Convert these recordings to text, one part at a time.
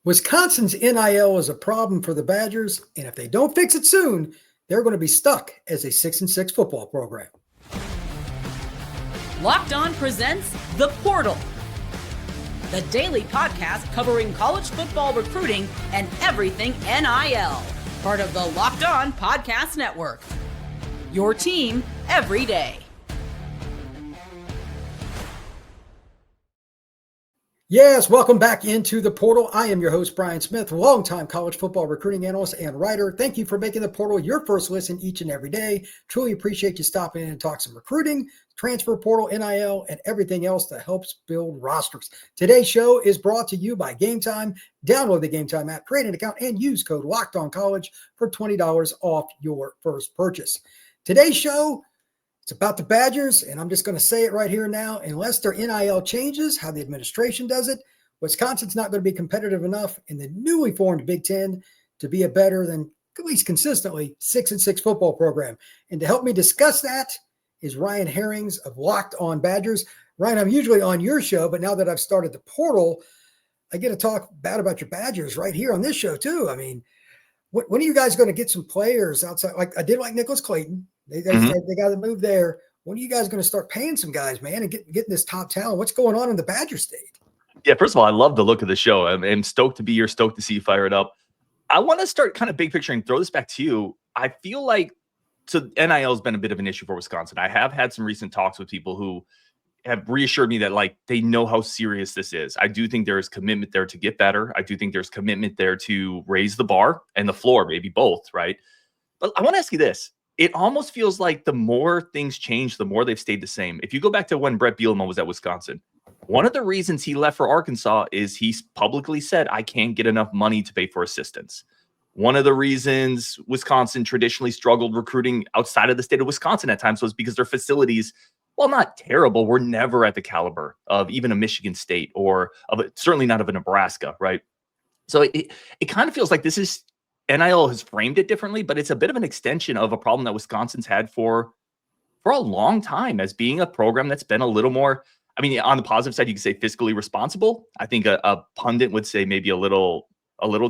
Wisconsin's NIL is a problem for the Badgers, and if they don't fix it soon, they're going to be stuck as a 6-6 football program. Locked On presents The Portal, the daily podcast covering college football recruiting and everything NIL. Part of the Locked On Podcast Network. Your team every day. Yes, welcome back into The Portal. I am your host, Brian Smith, longtime college football recruiting analyst and writer. Thank you for making The Portal your first listen each and every day. Truly appreciate you stopping in and talk some recruiting, transfer portal, NIL, and everything else that helps build rosters. Today's show is brought to you by Gametime. Download the Gametime app, create an account, and use code LOCKEDONCollege for $20 off your first purchase. Today's show, it's about the Badgers, and I'm just going to say it right here now. Unless their NIL changes, how the administration does it, Wisconsin's not going to be competitive enough in the newly formed Big Ten to be a better than, at least consistently, 6-6 football program. And to help me discuss that is Ryan Harings of Locked On Badgers. Ryan, I'm usually on your show, but now that I've started the portal, I get to talk bad about your Badgers right here on this show too. I mean, when are you guys going to get some players outside? Like I did like Nicolas Clayton. They got to move there. When are you guys going to start paying some guys, man, and getting this top talent? What's going on in the Badger State? Yeah, first of all, I love the look of the show. I'm stoked to be here, stoked to see you fire it up. I want to start kind of big picture and throw this back to you. I feel like NIL has been a bit of an issue for Wisconsin. I have had some recent talks with people who have reassured me that they know how serious this is. I do think there is commitment there to get better. I do think there's commitment there to raise the bar and the floor, maybe both, right? But I want to ask you this. It almost feels like the more things change, the more they've stayed the same. If you go back to when Brett Bielema was at Wisconsin, one of the reasons he left for Arkansas is he publicly said, I can't get enough money to pay for assistants. One of the reasons Wisconsin traditionally struggled recruiting outside of the state of Wisconsin at times was because their facilities, while not terrible, were never at the caliber of even a Michigan State or certainly not of a Nebraska, right? So it kind of feels like this is NIL has framed it differently, but it's a bit of an extension of a problem that Wisconsin's had for a long time as being a program that's been a little more, I mean, on the positive side, you could say fiscally responsible. I think a pundit would say maybe a little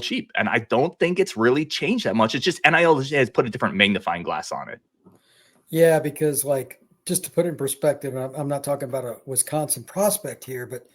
cheap. And I don't think it's really changed that much. It's just NIL has put a different magnifying glass on it. Yeah, because just to put it in perspective, I'm not talking about a Wisconsin prospect here, but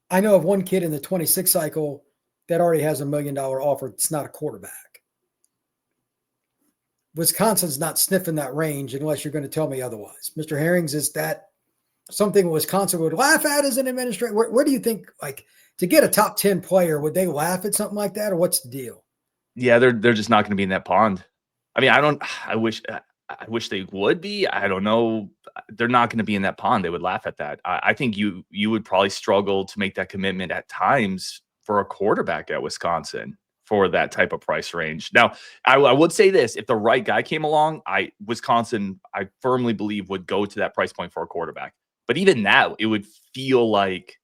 I know of one kid in the 26 cycle that already has $1 million offer. It's not a quarterback. Wisconsin's not sniffing that range unless you're going to tell me otherwise. Mr. Harings, is that something Wisconsin would laugh at as an administrator? Where do you think, to get a top 10 player, would they laugh at something like that, or what's the deal? Yeah, they're just not going to be in that pond. I mean, I wish they would be. I don't know. They're not going to be in that pond. They would laugh at that. I think you would probably struggle to make that commitment at times for a quarterback at Wisconsin for that type of price range. Now, I would say this, if the right guy came along, Wisconsin, I firmly believe, would go to that price point for a quarterback. But even that, it would feel like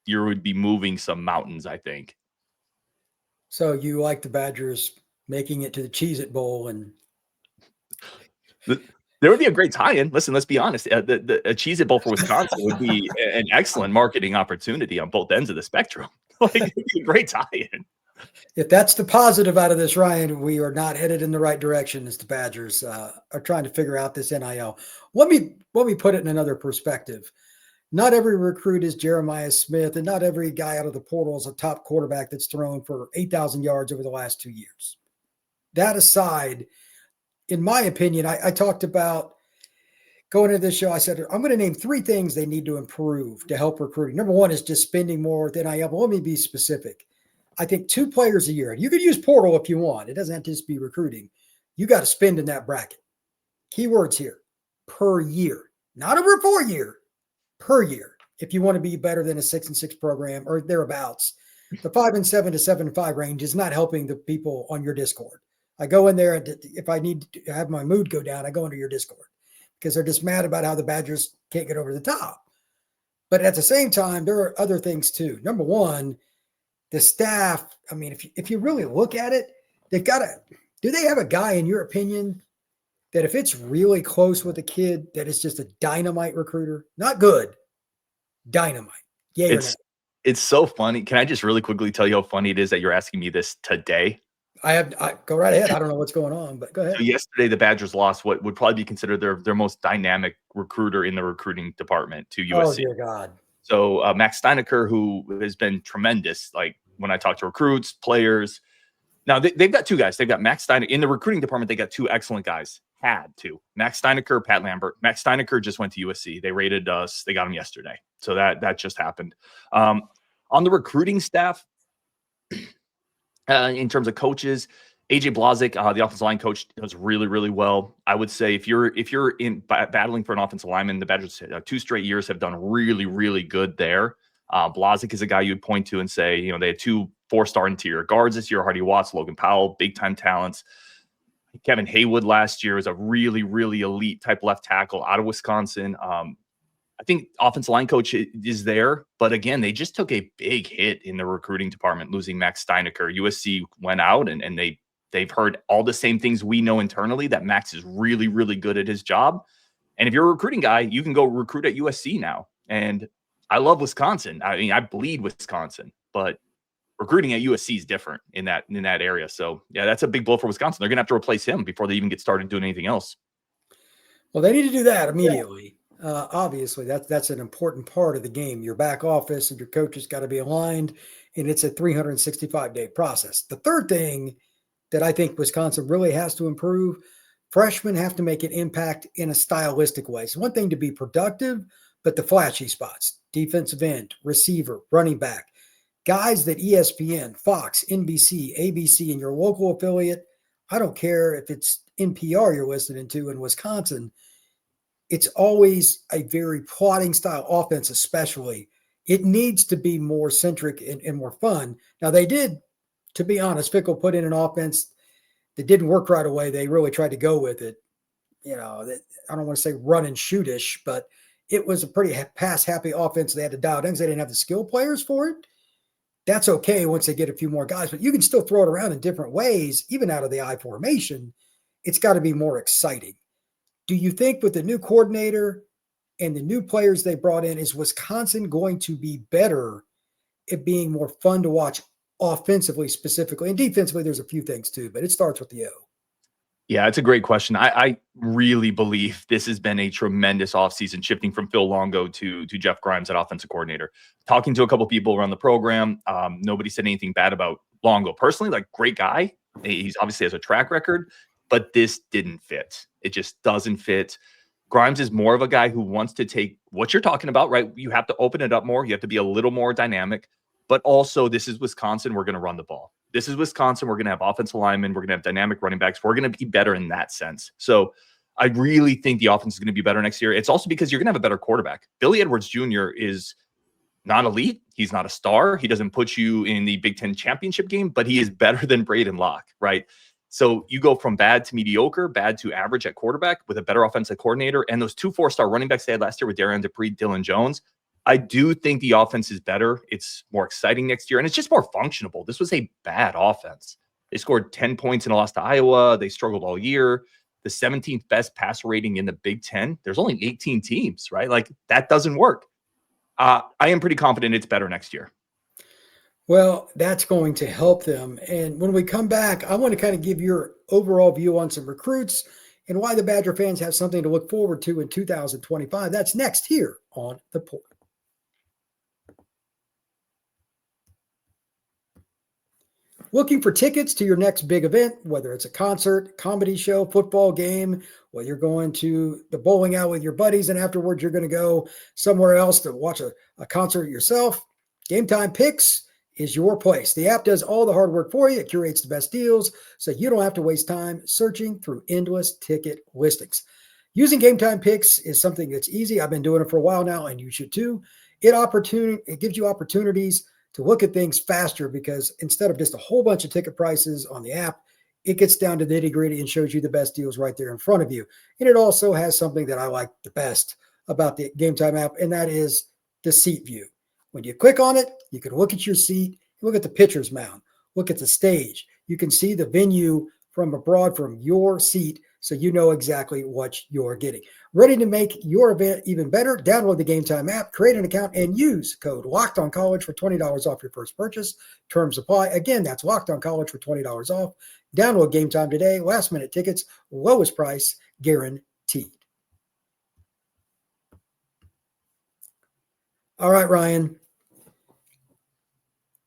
you would be moving some mountains, I think. So you like the Badgers making it to the Cheez-It Bowl, and there would be a great tie-in. Listen, let's be honest. A Cheez-It Bowl for Wisconsin would be an excellent marketing opportunity on both ends of the spectrum. It'd be a great tie-in. If that's the positive out of this, Ryan, we are not headed in the right direction as the Badgers are trying to figure out this NIL. Let me put it in another perspective. Not every recruit is Jeremiah Smith, and not every guy out of the portal is a top quarterback that's thrown for 8,000 yards over the last 2 years. That aside, in my opinion, I talked about going into this show. I said, I'm going to name 3 things they need to improve to help recruiting. Number one is just spending more with NIL, but let me be specific. I think 2 players a year. You could use portal if you want. It doesn't have to just be recruiting. You got to spend in that bracket. Keywords here, per year. Not over a 4-year, per year. If you want to be better than a 6-6 program or thereabouts. The 5-7 to 7-5 range is not helping the people on your Discord. I go in there, and if I need to have my mood go down, I go into your Discord because they're just mad about how the Badgers can't get over the top. But at the same time, there are other things too. Number one, the staff, I mean, if you really look at it, do they have a guy, in your opinion, that if it's really close with a kid, that is just a dynamite recruiter? Not good, dynamite. Yeah, It's so funny. Can I just really quickly tell you how funny it is that you're asking me this today? Go right ahead. I don't know what's going on, but go So ahead. yesterday, the Badgers lost what would probably be considered their most dynamic recruiter in the recruiting department to Oh, USC. dear God. So Max Steinecker, who has been tremendous, like when I talk to recruits, players. Now they've got two guys. They've got Max Steinecker in the recruiting department. They got two excellent guys. Had two. Max Steinecker, Pat Lambert. Max Steinecker just went to USC. They rated us. They got him yesterday. So that just happened. On the recruiting staff, in terms of coaches, AJ Blazik, the offensive line coach, does really, really well. I would say if you're in battling for an offensive lineman, the Badgers 2 straight years have done really, really good there. Blazik is a guy you'd point to and say, they had 2 4-star interior guards this year: Hardy Watts, Logan Powell, big time talents. Kevin Haywood last year was a really, really elite type left tackle out of Wisconsin. I think offensive line coach is there, but again, they just took a big hit in the recruiting department, losing Max Steinecker. USC went out and they've heard all the same things we know internally, that Max is really, really good at his job. And if you're a recruiting guy, you can go recruit at USC now. And I love Wisconsin. I mean, I bleed Wisconsin, but recruiting at USC is different in that area. So yeah, that's a big blow for Wisconsin. They're going to have to replace him before they even get started doing anything else. Well, they need to do that immediately. Obviously, that's an important part of the game. Your back office and your coaches got to be aligned, and it's a 365-day process. The third thing that I think Wisconsin really has to improve, freshmen have to make an impact in a stylistic way. It's one thing to be productive, but the flashy spots, defensive end, receiver, running back, guys that ESPN, Fox, NBC, ABC, and your local affiliate, I don't care if it's NPR you're listening to in Wisconsin, it's always a very plotting style offense, especially. It needs to be more centric and more fun. Now, they did, to be honest, Fickle put in an offense that didn't work right away. They really tried to go with it. I don't want to say run and shootish, but it was a pretty pass-happy offense. They had to dial it in because they didn't have the skill players for it. That's okay once they get a few more guys, but you can still throw it around in different ways, even out of the I formation. It's got to be more exciting. Do you think with the new coordinator and the new players they brought in, is Wisconsin going to be better at being more fun to watch offensively specifically? And defensively, there's a few things too, but it starts with the O. Yeah, it's a great question. I really believe this has been a tremendous offseason, shifting from Phil Longo to Jeff Grimes at offensive coordinator. Talking to a couple people around the program, nobody said anything bad about Longo. Personally, like, great guy. He's obviously has a track record, but this didn't fit. It just doesn't fit. Grimes is more of a guy who wants to take what you're talking about, right? You have to open it up more. You have to be a little more dynamic, but also this is Wisconsin. We're going to run the ball. This is Wisconsin. We're going to have offensive linemen. We're going to have dynamic running backs. We're going to be better in that sense. So I really think the offense is going to be better next year. It's also because you're going to have a better quarterback. Billy Edwards Jr. is not elite. He's not a star. He doesn't put you in the Big Ten championship game, but he is better than Braden Locke, right? So you go from bad to mediocre, bad to average at quarterback with a better offensive coordinator. And those 2 4-star running backs they had last year with Darian Dupree, Dylan Jones, I do think the offense is better. It's more exciting next year, and it's just more functional. This was a bad offense. They scored 10 points in a loss to Iowa. They struggled all year. The 17th best passer rating in the Big Ten. There's only 18 teams, right? Like, that doesn't work. I am pretty confident it's better next year. Well, that's going to help them. And when we come back, I want to kind of give your overall view on some recruits and why the Badger fans have something to look forward to in 2025. That's next here on The Portal. Looking for tickets to your next big event, whether it's a concert, comedy show, football game, whether you're going to the bowling alley with your buddies and afterwards you're going to go somewhere else to watch a concert yourself, Gametime Picks is your place. The app does all the hard work for you. It curates the best deals so you don't have to waste time searching through endless ticket listings. Using Gametime Picks is something that's easy. I've been doing it for a while now, and you should too. It gives you opportunities to look at things faster because instead of just a whole bunch of ticket prices on the app, it gets down to the nitty-gritty and shows you the best deals right there in front of you. And it also has something that I like the best about the Gametime app, and that is the seat view. When you click on it, you can look at your seat, look at the pitcher's mound, look at the stage. You can see the venue from abroad from your seat so you know exactly what you're getting. Ready to make your event even better? Download the Gametime app, create an account, and use code LOCKEDONCollege for $20 off your first purchase. Terms apply. Again, that's LOCKEDONCollege for $20 off. Download Gametime today. Last-minute tickets, lowest price, guaranteed. All right, Ryan.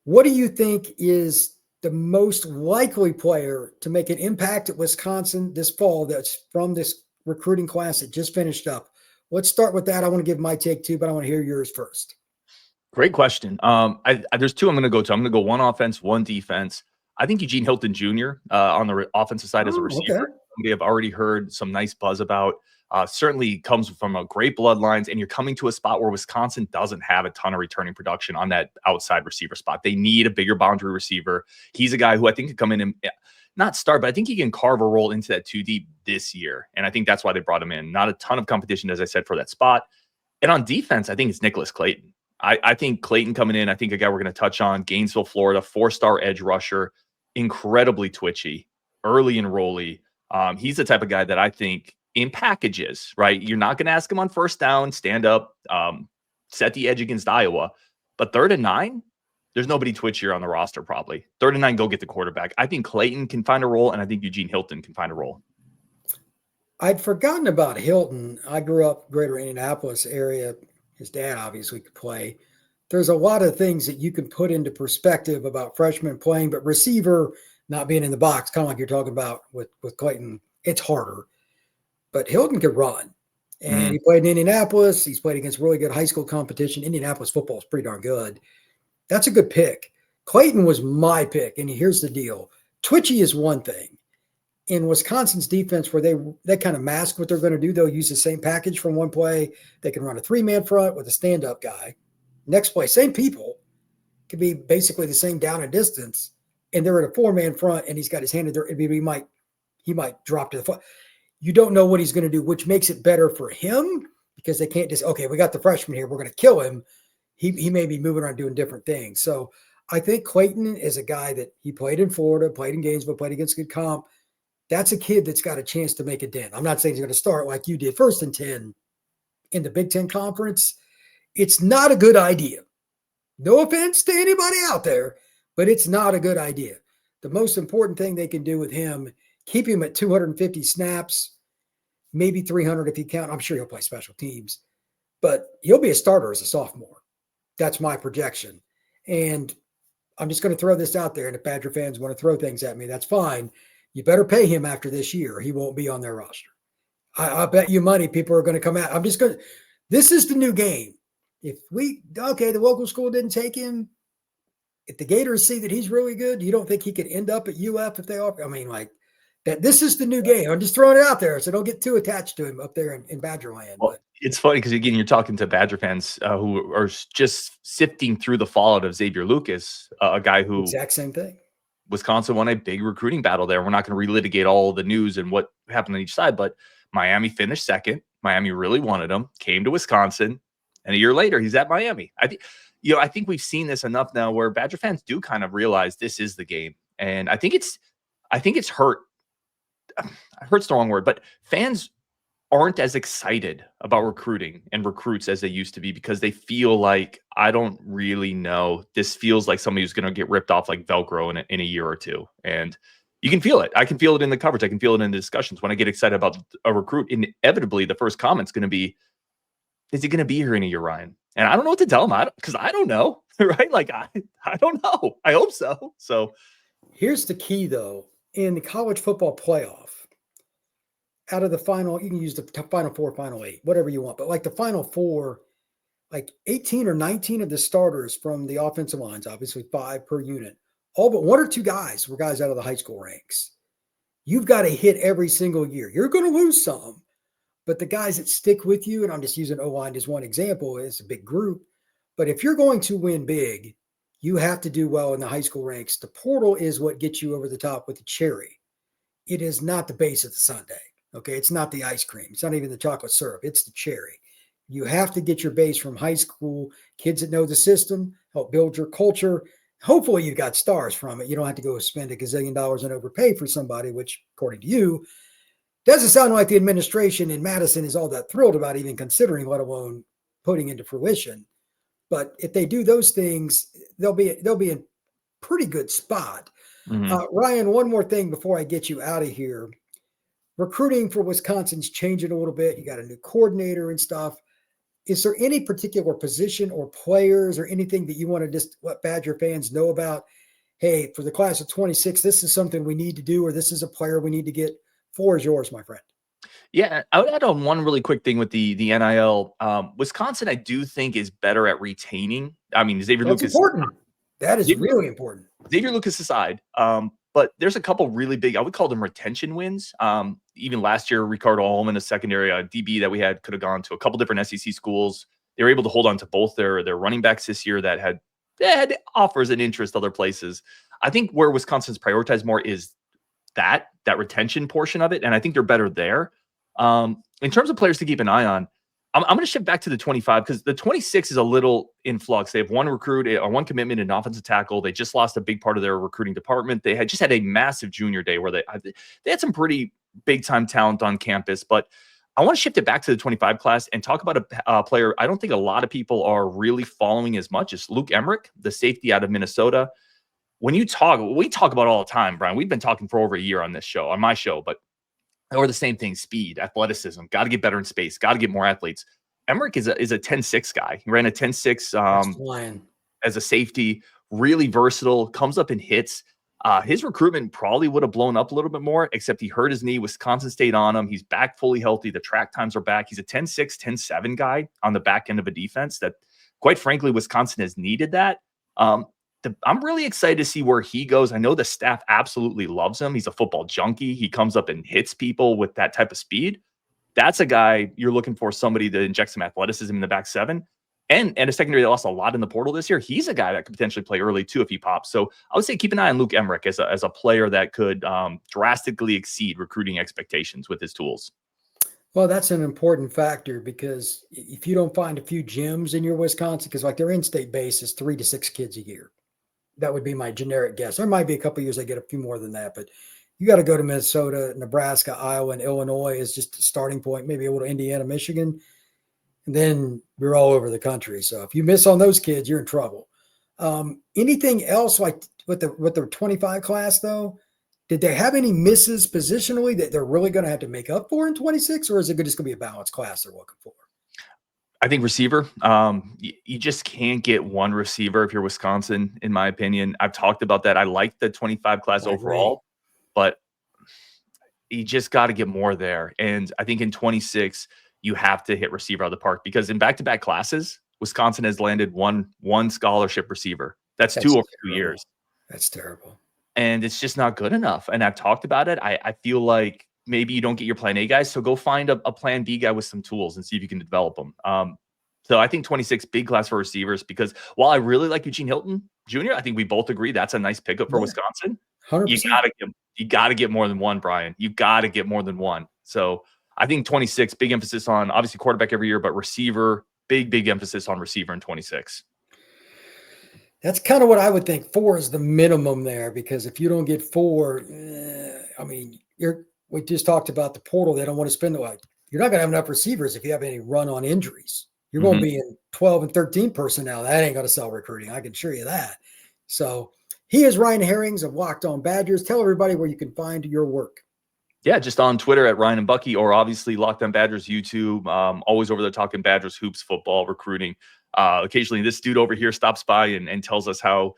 What do you think is the most likely player to make an impact at Wisconsin this fall that's from this recruiting class that just finished up? Let's start with that. I want to give my take too, but I want to hear yours first. Great question. There's two I'm going to go to. I'm going to go one offense, one defense. I think Eugene Hilton Jr. On the offensive side as a receiver. Okay. We have already heard some nice buzz about. Certainly comes from a great bloodlines, and you're coming to a spot where Wisconsin doesn't have a ton of returning production on that outside receiver spot. They need a bigger boundary receiver. He's a guy who I think could come in and not start, but I think he can carve a role into that 2 deep this year. And I think that's why they brought him in. Not a ton of competition, as I said, for that spot. And on defense, I think it's Nicolas Clayton. I think Clayton coming in, I think a guy we're going to touch on, Gainesville, Florida, 4-star edge rusher, incredibly twitchy, early enrollee. He's the type of guy that I think in packages, right? You're not going to ask him on first down, stand up, set the edge against Iowa. But 3rd and 9, there's nobody twitchier on the roster probably. 3rd and 9, go get the quarterback. I think Clayton can find a role, and I think Eugene Hilton can find a role. I'd forgotten about Hilton. I grew up greater Indianapolis area. His dad obviously could play. There's a lot of things that you can put into perspective about freshmen playing, but receiver not being in the box, kind of like you're talking about with Clayton, it's harder. But Hilton could run. And he played in Indianapolis. He's played against really good high school competition. Indianapolis football is pretty darn good. That's a good pick. Clayton was my pick, and here's the deal. Twitchy is one thing. In Wisconsin's defense, where they kind of mask what they're going to do, they'll use the same package from one play. They can run a 3-man front with a stand-up guy. Next play, same people. Could be basically the same down and distance, and they're at a 4-man front, and he's got his hand in there. He might drop to the foot. You don't know what he's going to do, which makes it better for him because they can't just, okay, we got the freshman here, we're going to kill him. He may be moving around doing different things. So I think Clayton is a guy that he played in Florida, played in Gainesville, played against good comp. That's a kid that's got a chance to make a dent. I'm not saying he's going to start like you did, 1st and 10 in the Big Ten Conference. It's not a good idea. No offense to anybody out there, but it's not a good idea. The most important thing they can do with him, keep him at 250 snaps, maybe 300 if you count. I'm sure he'll play special teams, but he'll be a starter as a sophomore. That's my projection. And I'm just going to throw this out there. And if Badger fans want to throw things at me, that's fine. You better pay him after this year. He won't be on their roster. I bet you money people are going to come out. This is the new game. The local school didn't take him. If the Gators see that he's really good, you don't think he could end up at UF if they offer? I mean, like that. This is the new game. I'm just throwing it out there, so don't get too attached to him up there in Badgerland. Well, it's funny because again, you're talking to Badger fans who are just sifting through the fallout of Xavier Lucas, a guy who exact same thing. Wisconsin won a big recruiting battle there. We're not going to relitigate all the news and what happened on each side, but Miami finished 2nd. Miami really wanted him, came to Wisconsin, and a year later, he's at Miami. I think we've seen this enough now where Badger fans do kind of realize this is the game. And I think it's hurt. Hurt's the wrong word, but fans aren't as excited about recruiting and recruits as they used to be because they feel like, I don't really know. This feels like somebody who's going to get ripped off like Velcro in a year or two. And you can feel it. I can feel it in the coverage. I can feel it in the discussions. When I get excited about a recruit, inevitably the first comment's going to be, is he going to be here in a year, Ryan? And I don't know what to tell him because I don't know, right? Like, I don't know. I hope so. So here's the key, though. In the college football playoff, out of the final, you can use the final 4, final 8, whatever you want. But like the final 4, like 18 or 19 of the starters from the offensive lines, obviously 5 per unit, all but 1 or 2 guys were guys out of the high school ranks. You've got to hit every single year. You're going to lose some, but the guys that stick with you, and I'm just using O-line as one example, it's a big group. But if you're going to win big, you have to do well in the high school ranks. The portal is what gets you over the top with the cherry. It is not the base of the sundae. Okay, it's not the ice cream. It's not even the chocolate syrup. It's the cherry. You have to get your base from high school, kids that know the system, help build your culture. Hopefully you got stars from it. You don't have to go spend $1 gazillion and overpay for somebody, which according to you, Doesn't sound like the administration in Madison is all that thrilled about even considering, let alone putting into fruition. But if they do those things, they'll be in pretty good spot. Ryan, one more thing before I get you out of here. Recruiting for Wisconsin's changing a little bit. You got a new coordinator and stuff. Is there any particular position or players or anything that you want to just let Badger fans know about? Hey, for the class of 26, this is something we need to do, or this is a player we need to get. Floor is yours, my friend. Yeah, I would add on one really quick thing with the NIL. Wisconsin, I do think, is better at retaining. I mean, Xavier That's Lucas. Important. That is really important. Xavier Lucas aside, but there's a couple really big, I would call them retention wins. Even last year, Ricardo Holman, a secondary DB that we had, could have gone to a couple different SEC schools. They were able to hold on to both their running backs this year that had offers and interest other places. I think where Wisconsin's prioritized more is that retention portion of it, and I think they're better there. In terms of players to keep an eye on, I'm going to shift back to the 25 because the 26 is a little in flux. They have one recruit or one commitment in offensive tackle. They just lost a big part of their recruiting department. They had just had a massive junior day where they had some pretty big time talent on campus. But I want to shift it back to the 25 class and talk about a player I don't think a lot of people are really following as much as Luke Emmerich, the safety out of Minnesota. We talk about all the time, Brian. We've been talking for over a year on this show, on my show, or the same thing, speed, athleticism, got to get better in space, got to get more athletes. Emmerich is a 10-6 guy. He ran a 10-6 as a safety, really versatile, comes up and hits. His recruitment probably would have blown up a little bit more, except he hurt his knee. Wisconsin State on him. He's back fully healthy. The track times are back. He's a 10-6, 10-7 guy on the back end of a defense that, quite frankly, Wisconsin has needed that. I'm really excited to see where he goes. I know the staff absolutely loves him. He's a football junkie. He comes up and hits people with that type of speed. That's a guy you're looking for, somebody to inject some athleticism in the back seven. And a secondary that lost a lot in the portal this year. He's a guy that could potentially play early too if he pops. So I would say keep an eye on Luke Emmerich as a player that could drastically exceed recruiting expectations with his tools. Well, that's an important factor because if you don't find a few gems in your Wisconsin, because like their in-state base is 3 to 6 kids a year. That would be my generic guess. There might be a couple of years they get a few more than that, but you got to go to Minnesota, Nebraska, Iowa, and Illinois is just a starting point, maybe a little Indiana, Michigan, and then you're all over the country. So if you miss on those kids, you're in trouble. Anything else like with the 25 class though? Did they have any misses positionally that they're really going to have to make up for in 26, or is it just going to be a balanced class they're looking for? I think receiver. You just can't get one receiver if you're Wisconsin, in my opinion. I've talked about that. I like the 25 class overall, but you just got to get more there. And I think in 26, you have to hit receiver out of the park because in back-to-back classes, Wisconsin has landed one scholarship receiver. That's 2 over 2 years. That's terrible. And it's just not good enough. And I've talked about it. I feel like maybe you don't get your plan A guys, so go find a plan B guy with some tools and see if you can develop them. So I think 26, big class for receivers, because while I really like Eugene Hilton Jr., I think we both agree that's a nice pickup for Wisconsin. 100%. You gotta get more than one, Brian. You gotta get more than one. So I think 26, big emphasis on obviously quarterback every year, but receiver, big emphasis on receiver in 26. That's kind of what I would think. 4 is the minimum there, because if you don't get 4, I mean, we just talked about the portal. They don't want to spend the like. You're not going to have enough receivers if you have any run on injuries. You're going to be in 12 and 13 personnel. That ain't going to sell recruiting. I can assure you that. So he is Ryan Harings of Locked On Badgers. Tell everybody where you can find your work. Yeah, just on Twitter at Ryan and Bucky, or obviously Locked On Badgers YouTube. Always over there talking Badgers, hoops, football, recruiting. Occasionally this dude over here stops by and tells us how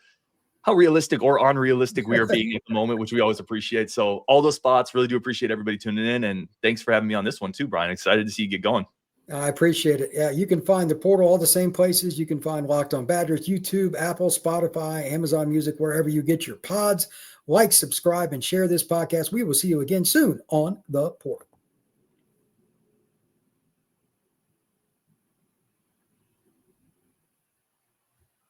realistic or unrealistic we are being at the moment, which we always appreciate. So all those spots, really do appreciate everybody tuning in. And thanks for having me on this one too, Brian. Excited to see you get going. I appreciate it. Yeah, you can find the portal all the same places. You can find Locked On Badgers, YouTube, Apple, Spotify, Amazon Music, wherever you get your pods. Like, subscribe, and share this podcast. We will see you again soon on the portal.